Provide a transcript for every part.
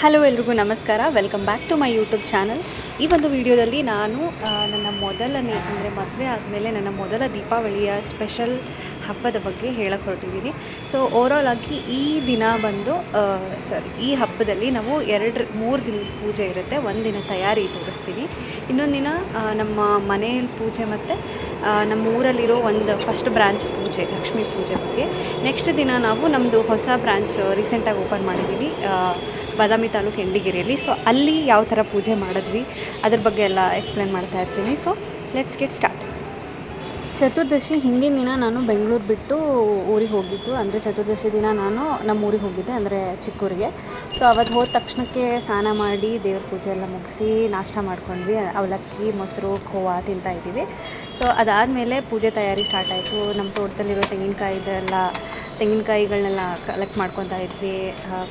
Hello ಎಲ್ರಿಗೂ ನಮಸ್ಕಾರ. Welcome back to my YouTube channel. ಈ ಒಂದು ವಿಡಿಯೋದಲ್ಲಿ ನಾನು ನನ್ನ ಮೊದಲನೇ ಅಂದರೆ ಮದುವೆ ಆದಮೇಲೆ ನನ್ನ ಮೊದಲ ದೀಪಾವಳಿಯ ಸ್ಪೆಷಲ್ ಹಬ್ಬದ ಬಗ್ಗೆ ಹೇಳಕ್ಕೆ ಹೊರಟಿದ್ದೀನಿ. ಸೊ ಓವರಾಲ್ ಆಗಿ ಈ ದಿನ ಬಂದು ಈ ಹಬ್ಬದಲ್ಲಿ ನಾವು 3 ದಿನದ ಪೂಜೆ ಇರುತ್ತೆ. ಒಂದು ದಿನ ತಯಾರಿ ತೋರಿಸ್ತೀನಿ, ಇನ್ನೊಂದು ದಿನ ನಮ್ಮ ಮನೆಯಲ್ಲಿ ಪೂಜೆ ಮತ್ತು ನಮ್ಮ ಊರಲ್ಲಿರೋ ಒಂದು ಫಸ್ಟ್ ಬ್ರಾಂಚ್ ಪೂಜೆ, ಲಕ್ಷ್ಮೀ ಪೂಜೆ ಬಗ್ಗೆ. ನೆಕ್ಸ್ಟ್ ದಿನ ನಾವು ನಮ್ಮದು ಹೊಸ ಬ್ರಾಂಚ್ ರೀಸೆಂಟಾಗಿ ಓಪನ್ ಮಾಡಿದ್ದೀವಿ ಬಾದಾಮಿ ತಾಲೂಕು ಎಂಡಿಗೆರೆಯಲ್ಲಿ. ಸೊ ಅಲ್ಲಿ ಯಾವ ಥರ ಪೂಜೆ ಮಾಡಿದ್ವಿ ಅದ್ರ ಬಗ್ಗೆ ಎಲ್ಲ ಎಕ್ಸ್ಪ್ಲೇನ್ ಮಾಡ್ತಾ ಇರ್ತೀನಿ. So let's get start. ಚತುರ್ದಶಿ ಹಿಂದಿನ ದಿನ ನಾನು ಬೆಂಗಳೂರು ಬಿಟ್ಟು ಊರಿಗೆ ಹೋಗಿದ್ದು. ಅಂದರೆ ಚತುರ್ದಶಿ ದಿನ ನಾನು ನಮ್ಮ ಊರಿಗೆ ಹೋಗಿದ್ದೆ, ಅಂದರೆ ಚಿಕ್ಕೂರಿಗೆ. ಸೊ ಅವತ್ತು ಹೋದ ತಕ್ಷಣಕ್ಕೆ ಸ್ನಾನ ಮಾಡಿ ದೇವ್ರ ಪೂಜೆ ಎಲ್ಲ ಮುಗಿಸಿ ನಾಷ್ಟ ಮಾಡ್ಕೊಂಡ್ವಿ. ಅವಲಕ್ಕಿ, ಮೊಸರು, ಖೋವಾ ತಿಂತಾಯಿದ್ದೀವಿ. ಸೊ ಅದಾದಮೇಲೆ ಪೂಜೆ ತಯಾರಿ ಸ್ಟಾರ್ಟ್ ಆಯಿತು. ನಮ್ಮ ತೋಟದಲ್ಲಿರೋ ತೆಂಗಿನಕಾಯಿಗಳನ್ನೆಲ್ಲ ಕಲೆಕ್ಟ್ ಮಾಡ್ಕೊತಾ ಇದ್ವಿ.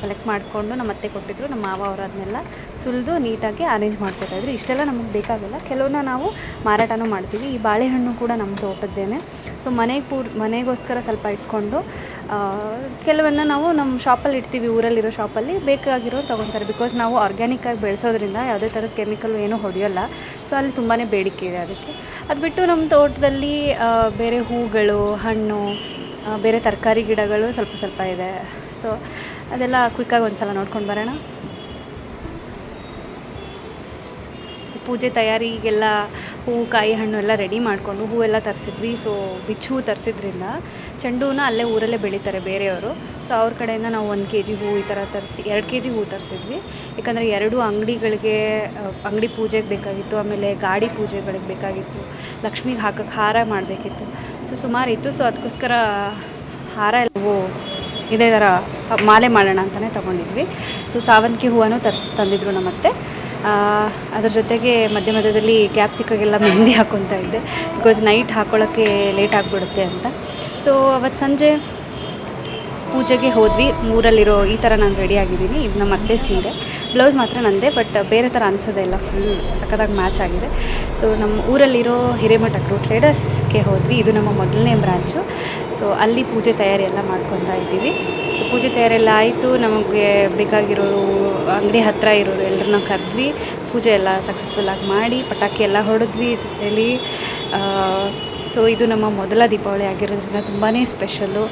ಕಲೆಕ್ಟ್ ಮಾಡಿಕೊಂಡು ನಮ್ಮ ಅತ್ತೆ ಕೊಟ್ಟಿದ್ರು, ನಮ್ಮ ಮಾವ ಅವರು ಅದನ್ನೆಲ್ಲ ಸುಲಿದು ನೀಟಾಗಿ ಅರೇಂಜ್ ಮಾಡ್ಕೊತಾಯಿದ್ರು. ಇಷ್ಟೆಲ್ಲ ನಮಗೆ ಬೇಕಾಗಲ್ಲ, ಕೆಲವನ್ನ ನಾವು ಮಾರಾಟನೂ ಮಾಡ್ತೀವಿ. ಈ ಬಾಳೆಹಣ್ಣು ಕೂಡ ನಮ್ಮ ತೋಟದ್ದೇನೆ. ಸೊ ಮನೆಗೋಸ್ಕರ ಸ್ವಲ್ಪ ಇಟ್ಕೊಂಡು ಕೆಲವನ್ನ ನಾವು ನಮ್ಮ ಶಾಪಲ್ಲಿ ಇಡ್ತೀವಿ, ಊರಲ್ಲಿರೋ ಶಾಪಲ್ಲಿ ಬೇಕಾಗಿರೋರು ತೊಗೊತಾರೆ. ಬಿಕಾಸ್ ನಾವು ಆರ್ಗ್ಯಾನಿಕ್ಕಾಗಿ ಬೆಳೆಸೋದ್ರಿಂದ ಯಾವುದೇ ಥರದ ಕೆಮಿಕಲ್ ಏನೂ ಹೊಡೆಯೋಲ್ಲ. ಸೊ ಅಲ್ಲಿ ತುಂಬಾ ಬೇಡಿಕೆ ಇದೆ ಅದಕ್ಕೆ. ಅದು ಬಿಟ್ಟು ನಮ್ಮ ತೋಟದಲ್ಲಿ ಬೇರೆ ಹೂಗಳು, ಹಣ್ಣು, ಬೇರೆ ತರಕಾರಿ ಗಿಡಗಳು ಸ್ವಲ್ಪ ಇದೆ. ಸೊ ಅದೆಲ್ಲ ಕ್ವಿಕ್ಕಾಗಿ ಒಂದು ಸಲ ನೋಡ್ಕೊಂಡು ಬರೋಣ. ಪೂಜೆ ತಯಾರಿಗೆಲ್ಲ ಹೂವು, ಕಾಯಿ, ಹಣ್ಣು ಎಲ್ಲ ರೆಡಿ ಮಾಡಿಕೊಂಡು ಹೂವೆಲ್ಲ ತರಿಸಿದ್ವಿ. ಸೊ ಬಿಚ್ಚು ಹೂ ತರಿಸಿದ್ರಿಂದ ಚೆಂಡು ಹೂನ ಅಲ್ಲೇ ಊರಲ್ಲೇ ಬೆಳೀತಾರೆ ಬೇರೆಯವರು. ಸೊ ಅವ್ರ ಕಡೆಯಿಂದ ನಾವು 1 kg ಹೂ ಈ ಥರ ತರಿಸಿ 2 kg ಹೂ ತರಿಸಿದ್ವಿ. ಯಾಕಂದರೆ 2 ಅಂಗಡಿ ಪೂಜೆಗೆ ಬೇಕಾಗಿತ್ತು, ಆಮೇಲೆ ಗಾಡಿ ಪೂಜೆಗಳಿಗೆ ಬೇಕಾಗಿತ್ತು, ಲಕ್ಷ್ಮಿಗೆ ಹಾಕೋಕ್ಕೆ ಹಾರ ಮಾಡಬೇಕಿತ್ತು. ಸೊ ಸುಮಾರು ಇತ್ತು. ಸೊ ಅದಕ್ಕೋಸ್ಕರ ಹಾರ ಎಲ್ಲ ಇದೇ ಥರ ಮಾಲೆ ಮಾಡೋಣ ಅಂತಲೇ ತೊಗೊಂಡಿದ್ವಿ. ಸೊ ಸಾವಂತಿಗೆ ಹೂವನ್ನು ತಂದಿದ್ರು ನಮ್ಮತ್ತೆ. ಅದ್ರ ಜೊತೆಗೆ ಮಧ್ಯದಲ್ಲಿ ಗ್ಯಾಪ್ ಸಿಕ್ಕಾಗೆಲ್ಲ ಮೆಹಂದಿ ಹಾಕ್ಕೊತಾ ಇದ್ದೆ, ಬಿಕಾಸ್ ನೈಟ್ ಹಾಕ್ಕೊಳ್ಳೋಕ್ಕೆ ಲೇಟ್ ಆಗಿಬಿಡುತ್ತೆ ಅಂತ. ಸೊ ಅವತ್ತು ಸಂಜೆ ಪೂಜೆಗೆ ಹೋದ್ವಿ. ಊರಲ್ಲಿರೋ ಈ ಥರ ನಾನು ರೆಡಿ ಆಗಿದ್ದೀನಿ. ಇದು ನಮ್ಮ ಅತ್ತೆ ಸೀರೆ, ಬ್ಲೌಸ್ ಮಾತ್ರ ನಂದೆ, ಬಟ್ ಬೇರೆ ಥರ ಅನಿಸೋದೇ ಇಲ್ಲ, ಫುಲ್ ಸಖತ್ತಾಗಿ ಮ್ಯಾಚ್ ಆಗಿದೆ. ಸೊ ನಮ್ಮ ಊರಲ್ಲಿರೋ ಹಿರೇಮಠ ಟ್ರೇಡರ್ಸ್ಗೆ ಹೋದ್ವಿ. ಇದು ನಮ್ಮ ಮೊದಲನೇ ಬ್ರಾಂಚು. ಸೊ ಅಲ್ಲಿ ಪೂಜೆ ತಯಾರಿ ಎಲ್ಲ ಮಾಡ್ಕೊತಾ ಇದ್ದೀವಿ. ಸೊ ಪೂಜೆ ತಯಾರಿ ಎಲ್ಲ ಆಯಿತು. ನಮಗೆ ಬೇಕಾಗಿರೋರು ಅಂಗಡಿ ಹತ್ತಿರ ಇರೋರು ಎಲ್ಲರನ್ನ ಕರೆದ್ವಿ. ಪೂಜೆ ಎಲ್ಲ ಸಕ್ಸಸ್ಫುಲ್ಲಾಗಿ ಮಾಡಿ ಪಟಾಕಿ ಎಲ್ಲ ಹೊಡೆದ್ವಿ ಜೊತೆಯಲ್ಲಿ. ಸೊ ಇದು ನಮ್ಮ ಮೊದಲ ದೀಪಾವಳಿ ಆಗಿರೋದ್ರಿಂದ ತುಂಬಾ ಸ್ಪೆಷಲ್ಲು.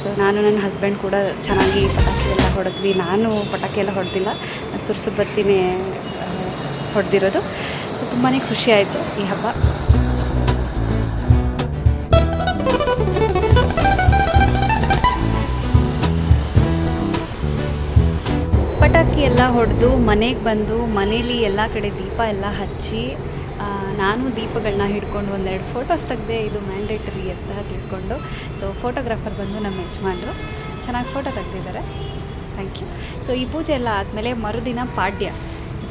ಸೊ ನಾನು ನನ್ನ ಹಸ್ಬೆಂಡ್ ಕೂಡ ಚೆನ್ನಾಗಿ ಪಟಾಕಿ ಎಲ್ಲ ಹೊಡೆದ್ವಿ. ನಾನು ಪಟಾಕಿ ಎಲ್ಲ ಹೊಡೆದಿಲ್ಲ, ಸುರುಸುಬತ್ತಿನೇ ಹೊಡೆದಿರೋದು. ಸೊ ತುಂಬಾ ಖುಷಿ ಆಯಿತು ಈ ಹಬ್ಬ. ಪಟಾಕಿ ಎಲ್ಲ ಹೊಡೆದು ಮನೆಗೆ ಬಂದು ಮನೇಲಿ ಎಲ್ಲ ಕಡೆ ದೀಪ ಎಲ್ಲ ಹಚ್ಚಿ ನಾನು ದೀಪಗಳನ್ನ ಹಿಡ್ಕೊಂಡು 1-2 ಫೋಟೋಸ್ ತೆಗೆದೆ. ಇದು ಮ್ಯಾಂಡೇಟರಿ ಅಂತ ತಿಳ್ಕೊಂಡು. ಸೊ ಫೋಟೋಗ್ರಾಫರ್ ಬಂದು ನಮ್ಮ ಯಜಮಾನ್ರು ಚೆನ್ನಾಗಿ ಫೋಟೋ ತೆಗೆದಿದ್ದಾರೆ, ಥ್ಯಾಂಕ್ ಯು. ಸೊ ಈ ಪೂಜೆ ಎಲ್ಲ ಆದಮೇಲೆ ಮರುದಿನ ಪಾಡ್ಯ,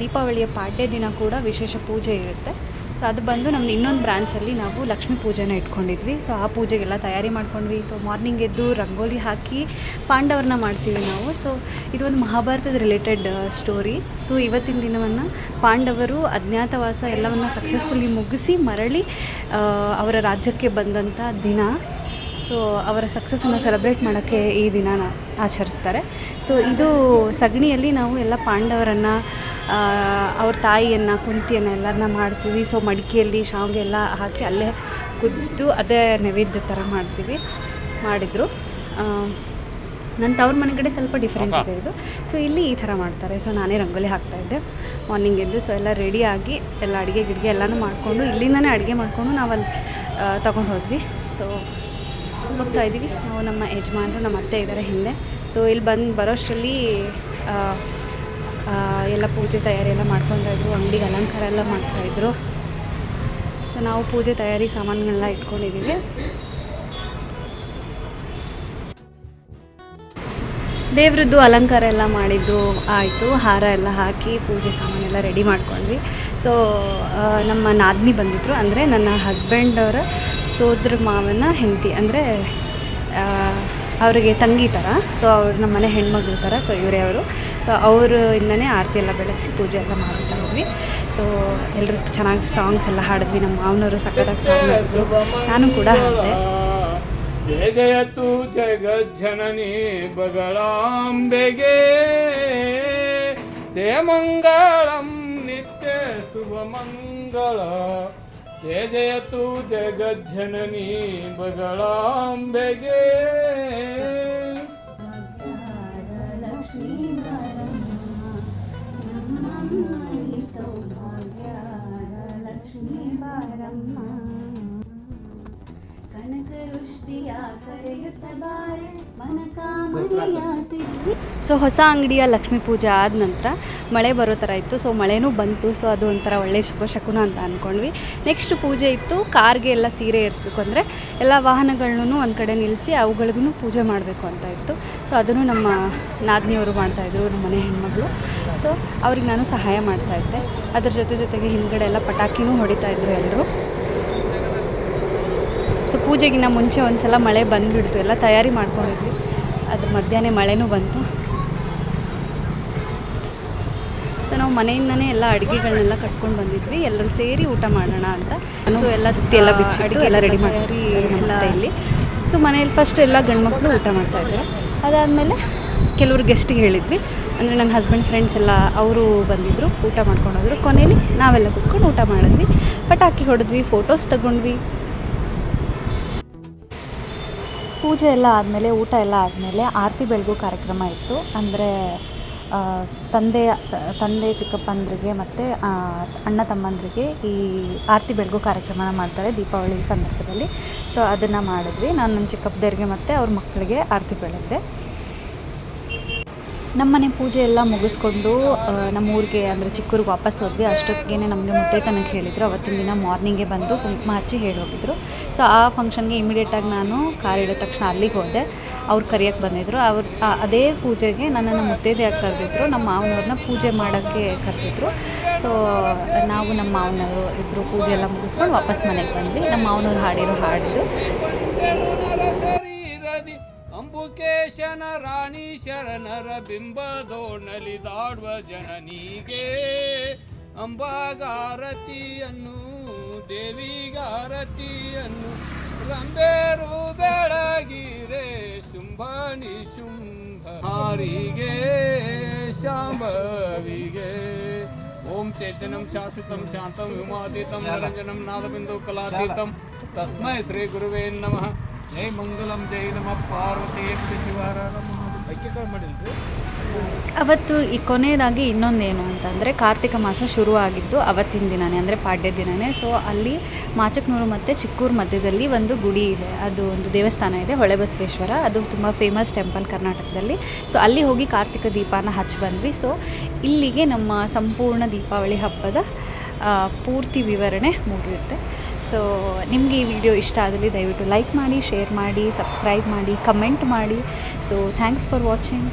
ದೀಪಾವಳಿಯ ಪಾಡ್ಯ ದಿನ ಕೂಡ ವಿಶೇಷ ಪೂಜೆ ಇರುತ್ತೆ. ಸೊ ಅದು ಬಂದು ನಮ್ಮದು ಇನ್ನೊಂದು ಬ್ರಾಂಚಲ್ಲಿ ನಾವು ಲಕ್ಷ್ಮೀ ಪೂಜೆನ ಇಟ್ಕೊಂಡಿದ್ವಿ. ಸೊ ಆ ಪೂಜೆಗೆಲ್ಲ ತಯಾರಿ ಮಾಡ್ಕೊಂಡ್ವಿ. ಸೊ ಮಾರ್ನಿಂಗ್ ಎದ್ದು ರಂಗೋಲಿ ಹಾಕಿ ಪಾಂಡವರನ್ನ ಮಾಡ್ತೀವಿ ನಾವು. ಸೊ ಇದೊಂದು ಮಹಾಭಾರತದ ರಿಲೇಟೆಡ್ ಸ್ಟೋರಿ. ಸೊ ಇವತ್ತಿನ ದಿನವನ್ನು ಪಾಂಡವರು ಅಜ್ಞಾತವಾಸ ಎಲ್ಲವನ್ನು ಸಕ್ಸಸ್ಫುಲಿ ಮುಗಿಸಿ ಮರಳಿ ಅವರ ರಾಜ್ಯಕ್ಕೆ ಬಂದಂಥ ದಿನ. ಸೊ ಅವರ ಸಕ್ಸಸ್ಸನ್ನು ಸೆಲೆಬ್ರೇಟ್ ಮಾಡೋಕ್ಕೆ ಈ ದಿನ ಆಚರಿಸ್ತಾರೆ. ಸೊ ಇದು ಸಗಣಿಯಲ್ಲಿ ನಾವು ಎಲ್ಲ ಪಾಂಡವರನ್ನು, ಅವ್ರ ತಾಯಿಯನ್ನು, ಕುಂತಿಯನ್ನು ಎಲ್ಲರನ್ನ ಮಾಡ್ತೀವಿ. ಸೊ ಮಡಿಕೆಯಲ್ಲಿ ಶಾವಿಗೆ ಎಲ್ಲ ಹಾಕಿ ಅಲ್ಲೇ ಕುದ್ದು ಅದೇ ನೈವೇದ್ಯ ಥರ ಮಾಡಿದರು. ನನ್ನ ತವ್ರ ಮನೆ ಕಡೆ ಸ್ವಲ್ಪ ಡಿಫ್ರೆಂಟ್ ಇದೆ ಇದು. ಸೊ ಇಲ್ಲಿ ಈ ಥರ ಮಾಡ್ತಾರೆ. ಸೊ ನಾನೇ ರಂಗೋಲಿ ಹಾಕ್ತಾಯಿದ್ದೆ ಮಾರ್ನಿಂಗ್ ಎದ್ದು. ಸೊ ಎಲ್ಲ ರೆಡಿಯಾಗಿ ಎಲ್ಲ ಅಡುಗೆ ಎಲ್ಲನೂ ಮಾಡಿಕೊಂಡು ಇಲ್ಲಿಂದನೇ ಅಡುಗೆ ಮಾಡಿಕೊಂಡು ನಾವು ಅಲ್ಲಿ ತೊಗೊಂಡು ಹೋದ್ವಿ. ಸೊ ಹೋಗ್ತಾಯಿದ್ದೀವಿ ನಾವು. ನಮ್ಮ ಯಜಮಾನರು, ನಮ್ಮ ಅತ್ತೆ ಇದ್ದಾರೆ ಹಿಂದೆ. ಸೊ ಇಲ್ಲಿ ಬರೋಷ್ಟರಲ್ಲಿ ಎಲ್ಲ ಪೂಜೆ ತಯಾರಿ ಎಲ್ಲ ಮಾಡ್ಕೊತಾಯಿದ್ರು, ಅಂಗಡಿಗೆ ಅಲಂಕಾರ ಎಲ್ಲ ಮಾಡ್ತಾಯಿದ್ರು. ಸೊ ನಾವು ಪೂಜೆ ತಯಾರಿ ಸಾಮಾನುಗಳನ್ನ ಇಟ್ಕೊಂಡಿದ್ದೀವಿ. ದೇವ್ರದ್ದು ಅಲಂಕಾರ ಎಲ್ಲ ಮಾಡಿದ್ದು ಆಯಿತು. ಹಾರ ಎಲ್ಲ ಹಾಕಿ ಪೂಜೆ ಸಾಮಾನೆಲ್ಲ ರೆಡಿ ಮಾಡ್ಕೊಂಡ್ವಿ. ಸೊ ನಮ್ಮ ನಾದಿನಿ ಬಂದಿದ್ದರು, ಅಂದರೆ ನನ್ನ ಹಸ್ಬೆಂಡ್ ಅವರ ಸೋದರ ಮಾವನ ಹೆಂಡತಿ, ಅಂದರೆ ಅವರಿಗೆ ತಂಗಿ ಥರ. ಸೊ ಅವ್ರು ನಮ್ಮ ಮನೆ ಹೆಣ್ಮಗಳು ಥರ. ಸೊ ಇವರೇ ಅವರು. ಸೊ ಅವರಿಂದನೇ ಆರತಿ ಎಲ್ಲ ಬೆಳಗಿಸಿ ಪೂಜೆ ಎಲ್ಲ ಮಾಡಿಸ್ತಾ ಇದ್ವಿ. ಸೊ ಎಲ್ಲರೂ ಚೆನ್ನಾಗಿ ಸಾಂಗ್ಸ್ ಎಲ್ಲ ಹಾಡಿದ್ವಿ. ನಮ್ಮ ಮಾವನವರು ಸಖತ್ತಾಗಿ ಸಾಂಗ್ ಹಾಡಿದ್ರು, ನಾನು ಕೂಡ ಹಾಡಿದೆ. जय जय तू जगज्जननी बगलांबेगे ते मङ्गलं नित्य शुभमङ्गल जयतु जगज्जननी बगलाम्बेगे ಸೊ ಹೊಸ ಅಂಗಡಿಯ ಲಕ್ಷ್ಮೀ ಪೂಜೆ ಆದ ನಂತರ ಮಳೆ ಬರೋ ಥರ ಇತ್ತು. ಸೊ ಮಳೆನೂ ಬಂತು. ಸೊ ಅದು ಒಂಥರ ಒಳ್ಳೆಯ ಶುಭಶಕುನ ಅಂತ ಅಂದ್ಕೊಂಡ್ವಿ. ನೆಕ್ಸ್ಟ್ ಪೂಜೆ ಇತ್ತು. ಕಾರ್ಗೆ ಎಲ್ಲ ಸೀರೆ ಏರಿಸ್ಬೇಕು, ಅಂದರೆ ಎಲ್ಲ ವಾಹನಗಳನ್ನೂ ಒಂದು ಕಡೆ ನಿಲ್ಲಿಸಿ ಅವುಗಳಿಗೂ ಪೂಜೆ ಮಾಡಬೇಕು ಅಂತ ಇತ್ತು. ಸೊ ಅದನ್ನು ನಮ್ಮ ನಾದಿನಿಯವರು ಮಾಡ್ತಾಯಿದ್ರು, ನಮ್ಮ ಮನೆ ಹೆಣ್ಮಗಳು. ಸೊ ಅವ್ರಿಗೆ ನಾನು ಸಹಾಯ ಮಾಡ್ತಾಯಿದ್ದೆ. ಅದ್ರ ಜೊತೆಗೆ ಹಿಂದ್ಗಡೆ ಎಲ್ಲ ಪಟಾಕಿನೂ ಹೊಡಿತಾಯಿದ್ರು ಎಲ್ಲರೂ. ಸೊ ಪೂಜೆಗಿನ್ನ ಮುಂಚೆ ಒಂದು ಸಲ ಮಳೆ ಬಂದುಬಿಡ್ತು, ಎಲ್ಲ ತಯಾರಿ ಮಾಡ್ಕೊಂಡಿದ್ವಿ. ಅದ್ರ ಮಧ್ಯಾಹ್ನ ಮಳೆನೂ ಬಂತು. ಸೊ ನಾವು ಮನೆಯಿಂದನೇ ಎಲ್ಲ ಅಡುಗೆಗಳನ್ನೆಲ್ಲ ಕಟ್ಕೊಂಡು ಬಂದಿದ್ವಿ, ಎಲ್ಲರೂ ಸೇರಿ ಊಟ ಮಾಡೋಣ ಅಂತ. ಸೊ ಎಲ್ಲ ತುತ್ತಿ ಎಲ್ಲ ಬಿಚ್ಚಿ ಅಡುಗೆ ಎಲ್ಲ ರೆಡಿ ಮಾಡಿ ಎಲ್ಲ ಇಲ್ಲಿ. ಸೊ ಮನೇಲಿ ಫಸ್ಟ್ ಎಲ್ಲ ಗಂಡ್ಮಕ್ಳು ಊಟ ಮಾಡ್ತಾಯಿದ್ರು. ಅದಾದಮೇಲೆ ಕೆಲವ್ರು ಗೆಸ್ಟಿಗೆ ಹೇಳಿದ್ವಿ, ಅಂದರೆ ನನ್ನ ಹಸ್ಬೆಂಡ್ ಫ್ರೆಂಡ್ಸ್ ಎಲ್ಲ ಅವರು ಬಂದಿದ್ದರು, ಊಟ ಮಾಡ್ಕೊಂಡೋದ್ರು. ಕೊನೆಯಲ್ಲಿ ನಾವೆಲ್ಲ ಕೂತ್ಕೊಂಡು ಊಟ ಮಾಡಿದ್ವಿ, ಪಟಾಕಿ ಹೊಡೆದ್ವಿ, ಫೋಟೋಸ್ ತಗೊಂಡ್ವಿ. ಪೂಜೆ ಎಲ್ಲ ಆದಮೇಲೆ, ಊಟ ಎಲ್ಲ ಆದಮೇಲೆ ಆರತಿ ಬೆಳಗು ಕಾರ್ಯಕ್ರಮ ಇತ್ತು. ಅಂದರೆ ತಂದೆ ಚಿಕ್ಕಪ್ಪಂದ್ರಿಗೆ ಮತ್ತು ಅಣ್ಣ ತಮ್ಮಂದ್ರಿಗೆ ಈ ಆರತಿ ಬೆಳಗು ಕಾರ್ಯಕ್ರಮನ ಮಾಡ್ತಾರೆ ದೀಪಾವಳಿ ಸಂದರ್ಭದಲ್ಲಿ. ಸೊ ಅದನ್ನು ಮಾಡಿದ್ವಿ. ನಾನು ನನ್ನ ಚಿಕ್ಕಪ್ಪದವ್ರಿಗೆ ಮತ್ತು ಅವ್ರ ಮಕ್ಕಳಿಗೆ ಆರತಿ ಬೆಳಗ್ದೆ. ನಮ್ಮನೆ ಪೂಜೆ ಎಲ್ಲ ಮುಗಿಸ್ಕೊಂಡು ನಮ್ಮ ಊರಿಗೆ ಅಂದರೆ ಚಿಕ್ಕೂರಿಗೆ ವಾಪಸ್ ಹೋದ್ವಿ. ಅಷ್ಟೊತ್ತಿಗೆ ನಮಗೆ ಮುತ್ತೈತನಕ್ಕೆ ಹೇಳಿದರು. ಅವತ್ತಿನ ದಿನ ಮಾರ್ನಿಂಗೇ ಬಂದು ಕುಂಕುಮ ಹಚ್ಚಿ ಹೇಳಿ ಹೋಗಿದ್ರು. ಸೊ ಆ ಫಂಕ್ಷನ್ಗೆ ಇಮಿಡಿಯೇಟಾಗಿ ನಾನು ಕಾರ್ ಇಳಿದ ತಕ್ಷಣ ಅಲ್ಲಿಗೆ ಹೋದೆ. ಅವ್ರು ಕರೆಯೋಕ್ಕೆ ಬಂದಿದ್ದರು. ಅದೇ ಪೂಜೆಗೆ ನನ್ನನ್ನು ಮುತ್ತೈದೆಯಾಗಿ ಕರೆದಿದ್ರು. ನಮ್ಮ ಮಾವನವ್ರನ್ನ ಪೂಜೆ ಮಾಡೋಕ್ಕೆ ಕರೆದಿದ್ರು. ಸೊ ನಾವು ನಮ್ಮ ಮಾವನವರು ಇಬ್ಬರು ಪೂಜೆ ಎಲ್ಲ ಮುಗಿಸ್ಕೊಂಡು ವಾಪಸ್ ಮನೆಗೆ ಬಂದ್ವಿ. ನಮ್ಮ ಮಾವನವ್ರು ಹಾಡಿರೋ ಹಾಡಿದ್ರು. ಅಂಬುಕೇಶನ ರಾಣಿ ಶರಣರ ಬಿಂಬದೋಣಲಿದಾಡುವ ಜನನಿಗೆ ಅಂಬಾಗಾರತಿಯನ್ನು ದೇವಿಗಾರತಿಯನ್ನು ರಂಬೇರು ಬೆಳಗಿರೆ ಶುಂಭನಿ ಶುಂಭಾರಿಗೆ ಶಾಂಭವಿಗೆ ಓಂ ಚೈತನ್ಯಂ ಶಾಶ್ವತಂ ಶಾಂತಂ ವಿಮಾತೀತಂ ನಿರಂಜನಂ ನಾದಬಿಂದು ಕಲಾತೀತಂ ತಸ್ಮೈ ಶ್ರೀ ಗುರುವೇ ನಮಃ. ಜೈ ಮಂಗಲಂ ಜೈ ನಮಃ ಪಾರ್ವತಿ ಶಿವರ ಐಕ್ಯಗಳು ಮಾಡಿದ್ರಿ. ಅವತ್ತು ಈ ಕೊನೆಯದಾಗಿ ಇನ್ನೊಂದೇನು ಅಂತಂದರೆ ಕಾರ್ತಿಕ ಮಾಸ ಶುರುವಾಗಿದ್ದು ಅವತ್ತಿನ ದಿನವೇ, ಅಂದರೆ ಪಾಡ್ಯ ದಿನವೇ. ಸೊ ಅಲ್ಲಿ ಮಾಚಕ್ನೂರು ಮತ್ತು ಚಿಕ್ಕೂರು ಮಧ್ಯದಲ್ಲಿ ಒಂದು ಗುಡಿ ಇದೆ, ಅದು ಒಂದು ದೇವಸ್ಥಾನ ಇದೆ, ಹೊಳೆಬಸವೇಶ್ವರ. ಅದು ತುಂಬ ಫೇಮಸ್ ಟೆಂಪಲ್ ಕರ್ನಾಟಕದಲ್ಲಿ. ಸೊ ಅಲ್ಲಿ ಹೋಗಿ ಕಾರ್ತಿಕ ದೀಪನ ಹಚ್ಚಿ ಬಂದ್ವಿ. ಸೊ ಇಲ್ಲಿಗೆ ನಮ್ಮ ಸಂಪೂರ್ಣ ದೀಪಾವಳಿ ಹಬ್ಬದ ಪೂರ್ತಿ ವಿವರಣೆ ಮುಗಿಯುತ್ತೆ. ಸೊ ನಿಮಗೆ ಈ ವಿಡಿಯೋ ಇಷ್ಟ ಆದಲ್ಲಿ ದಯವಿಟ್ಟು ಲೈಕ್ ಮಾಡಿ, ಶೇರ್ ಮಾಡಿ, ಸಬ್ಸ್ಕ್ರೈಬ್ ಮಾಡಿ, ಕಮೆಂಟ್ ಮಾಡಿ. So thanks for watching.